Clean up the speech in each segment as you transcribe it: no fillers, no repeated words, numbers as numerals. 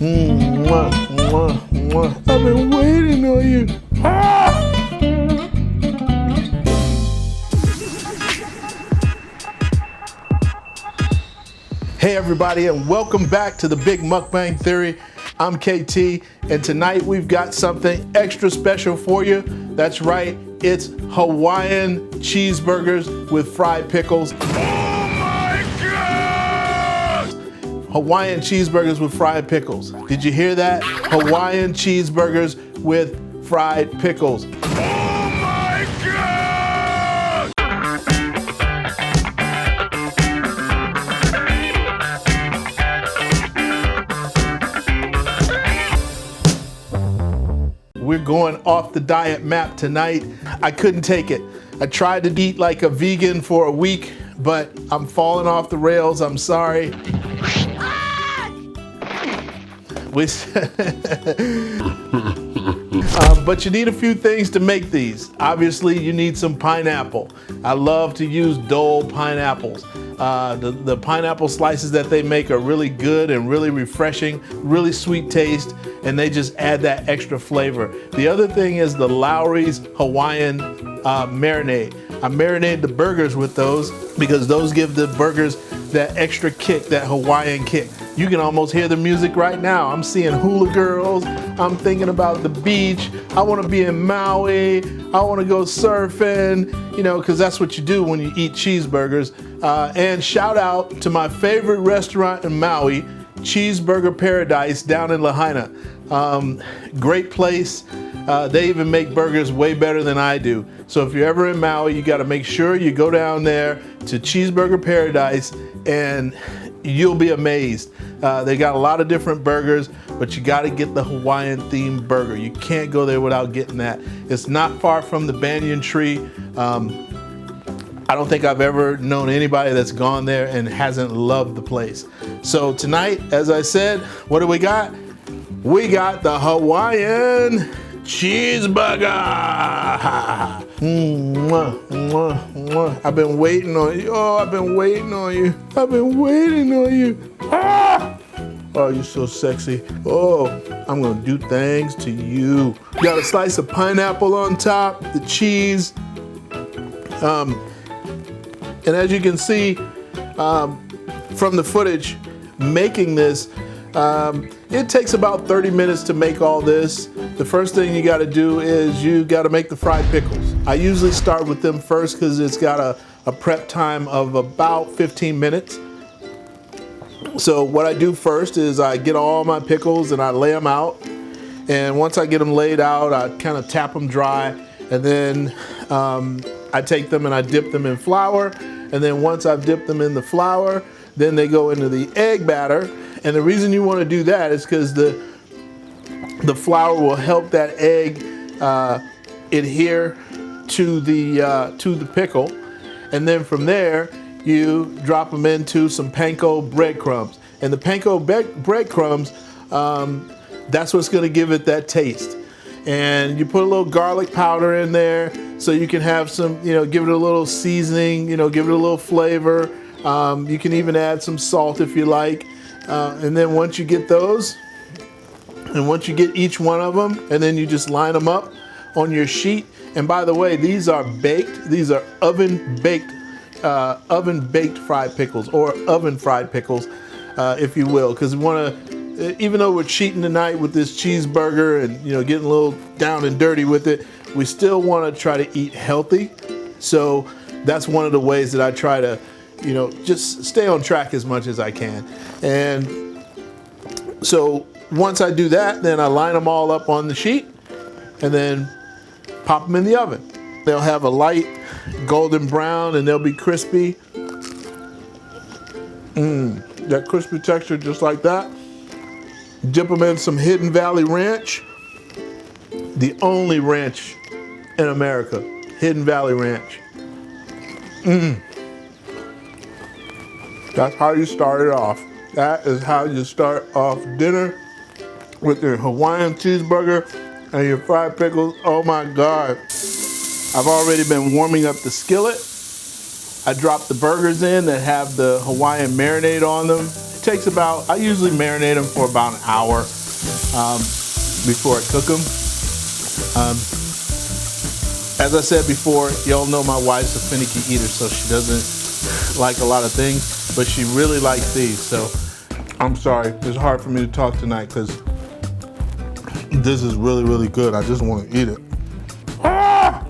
Mwah, mwah, mwah. I've been waiting on you. Ah! Hey everybody, and welcome back to the Big Mukbang Theory. I'm KT, and tonight we've got something extra special for you. That's right, it's Hawaiian cheeseburgers with fried pickles. Oh my God! Hawaiian cheeseburgers with fried pickles. Did you hear that? Hawaiian cheeseburgers with fried pickles. We're going off the diet map tonight. I couldn't take it. I tried to eat like a vegan for a week, but I'm falling off the rails. I'm sorry. But you need a few things to make these. Obviously, you need some pineapple. I love to use Dole pineapples. The pineapple slices that they make are really good and really refreshing, really sweet taste, and they just add that extra flavor. The other thing is the Lawry's Hawaiian Marinade. I marinate the burgers with those because those give the burgers that extra kick, that Hawaiian kick. You can almost hear the music right now. I'm seeing hula girls. I'm thinking about the beach. I want to be in Maui. I want to go surfing, you know, because that's what you do when you eat cheeseburgers. And shout out to my favorite restaurant in Maui, Cheeseburger Paradise down in Lahaina. Great place. They even make burgers way better than I do. So if you're ever in Maui, you got to make sure you go down there to Cheeseburger Paradise and you'll be amazed. They got a lot of different burgers, but you got to get the Hawaiian themed burger. You can't go there without getting that. It's not far from the banyan tree. I don't think I've ever known anybody that's gone there and hasn't loved the place. So tonight, as I said, what do we got? We got the Hawaiian Cheeseburger. Mwah, mwah, mwah. I've been waiting on you. Oh, I've been waiting on you. I've been waiting on you. Ah! Oh, you're so sexy. Oh, I'm gonna do things to you. Got a slice of pineapple on top, the cheese. And as you can see from the footage, making this, it takes about 30 minutes to make all this. The first thing you gotta do is you gotta make the fried pickles. I usually start with them first because it's got a prep time of about 15 minutes. So what I do first is I get all my pickles and I lay them out. And once I get them laid out, I kind of tap them dry. And then I take them and I dip them in flour. And then once I've dipped them in the flour, then they go into the egg batter. And the reason you want to do that is because the flour will help that egg adhere to the pickle. And then from there, you drop them into some panko breadcrumbs. And the panko breadcrumbs, that's what's going to give it that taste. And you put a little garlic powder in there so you can have some, you know, give it a little seasoning, you know, give it a little flavor. You can even add some salt if you like. And then once you get those, and once you get each one of them, and then you just line them up on your sheet. And by the way, these are baked. These are oven baked fried pickles, or oven fried pickles, if you will, because we want to. Even though we're cheating tonight with this cheeseburger and, you know, getting a little down and dirty with it, we still want to try to eat healthy. So that's one of the ways that I try to, you know, just stay on track as much as I can. And so once I do that, then I line them all up on the sheet and then pop them in the oven. They'll have a light golden brown and they'll be crispy. That crispy texture just like that. Dip them in some Hidden Valley Ranch, the only ranch in America, Hidden Valley Ranch. That's how you start it off. That is how you start off dinner, with your Hawaiian cheeseburger and your fried pickles. Oh my God. I've already been warming up the skillet. I dropped the burgers in that have the Hawaiian marinade on them. takes about, I usually marinate them for about an hour before I cook them. As I said before, y'all know my wife's a finicky eater, so she doesn't like a lot of things, but she really likes these. So I'm sorry, it's hard for me to talk tonight because this is really, really good. I just want to eat it. Ah!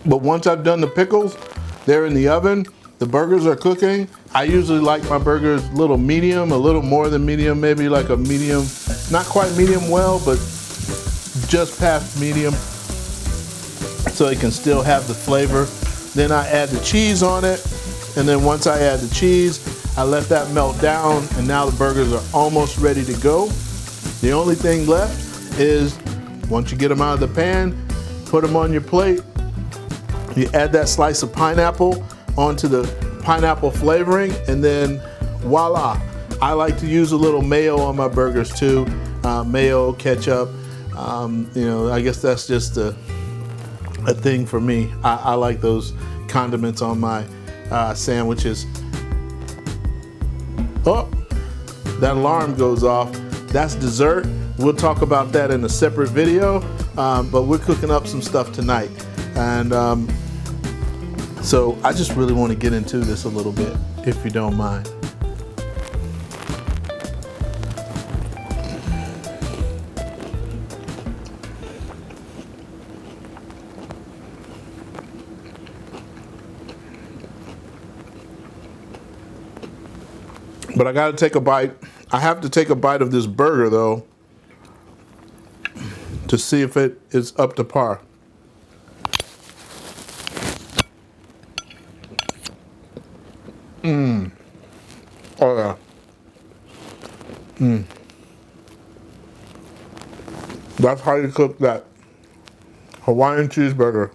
But once I've done the pickles, they're in the oven, the burgers are cooking. I usually like my burgers a little medium, a little more than medium, maybe like a medium, not quite medium well, but just past medium, so it can still have the flavor. Then I add the cheese on it, and then once I add the cheese, I let that melt down, and now the burgers are almost ready to go. The only thing left is, once you get them out of the pan, put them on your plate. You add that slice of pineapple onto the pineapple flavoring, and then voila. I like to use a little mayo on my burgers too. Mayo, ketchup, you know, I guess that's just a thing for me. I like those condiments on my sandwiches. Oh, that alarm goes off. That's dessert. We'll talk about that in a separate video, but we're cooking up some stuff tonight. And so I just really want to get into this a little bit, if you don't mind. But I gotta take a bite. I have to take a bite of this burger though, to see if it is up to par. Oh yeah. That's how you cook that Hawaiian cheeseburger.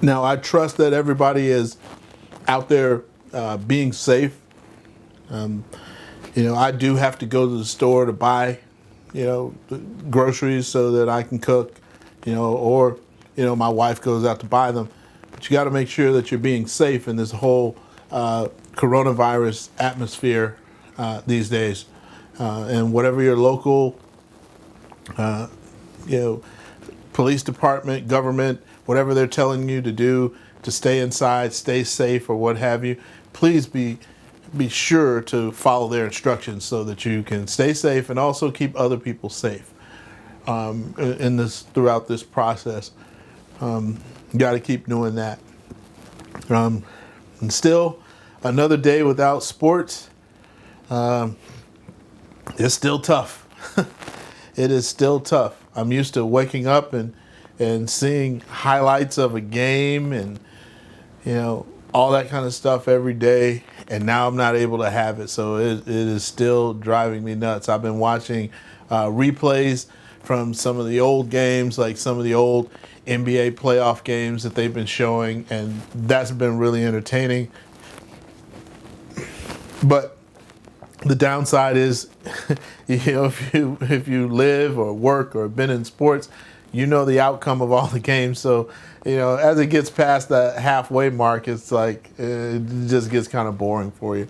Now, I trust that everybody is out there being safe. You know, I do have to go to the store to buy, you know, groceries so that I can cook, you know, or, you know, my wife goes out to buy them. But you got to make sure that you're being safe in this whole coronavirus atmosphere these days. And whatever your local, you know, police department, government, whatever they're telling you to do to stay inside, stay safe, or what have you, please be sure to follow their instructions so that you can stay safe and also keep other people safe throughout this process. You got to keep doing that. And still, another day without sports. It's still tough. It is still tough. I'm used to waking up and seeing highlights of a game and, you know, all that kind of stuff every day, and now I'm not able to have it, so it is still driving me nuts. I've been watching replays from some of the old games, like some of the old NBA playoff games that they've been showing, and that's been really entertaining. But the downside is, you know, if you live or work or been in sports, you know the outcome of all the games. So, you know, as it gets past that halfway mark, it's like it just gets kind of boring for you.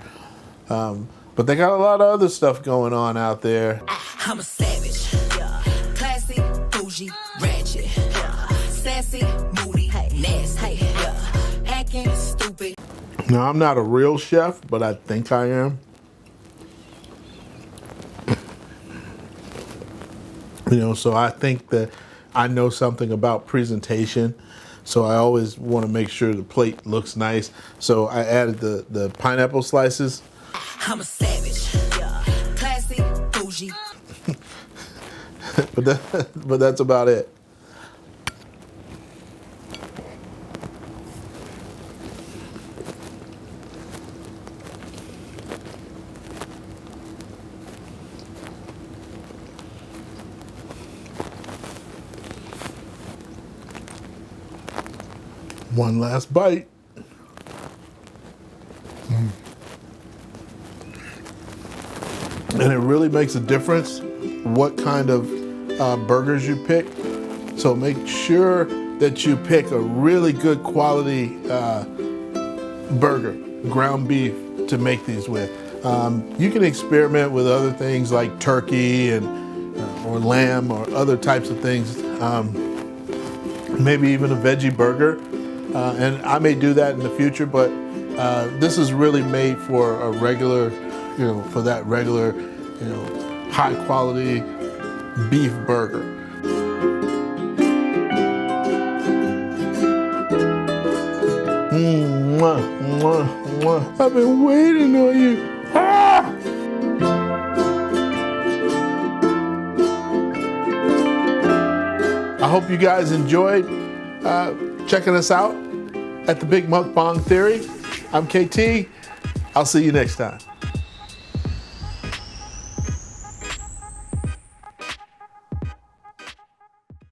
But they got a lot of other stuff going on out there. I'm a savage, yeah. Classy, bougie, ratchet, yeah. Sassy, moody, nasty, yeah. Acting stupid. Now, I'm not a real chef, but I think I am. You know, so I think that I know something about presentation. So I always want to make sure the plate looks nice. So I added the pineapple slices. I'm a savage, yeah. Classy, bougie. but that's about it. One last bite. And it really makes a difference what kind of burgers you pick. So make sure that you pick a really good quality burger, ground beef, to make these with. You can experiment with other things like turkey and or lamb or other types of things. Maybe even a veggie burger. And I may do that in the future, but this is really made for a regular, you know, for that regular, you know, high quality beef burger. Mwah, mwah, mwah. I've been waiting on you. Ah! I hope you guys enjoyed checking us out at the Big Mukbang Theory. I'm KT. I'll see you next time.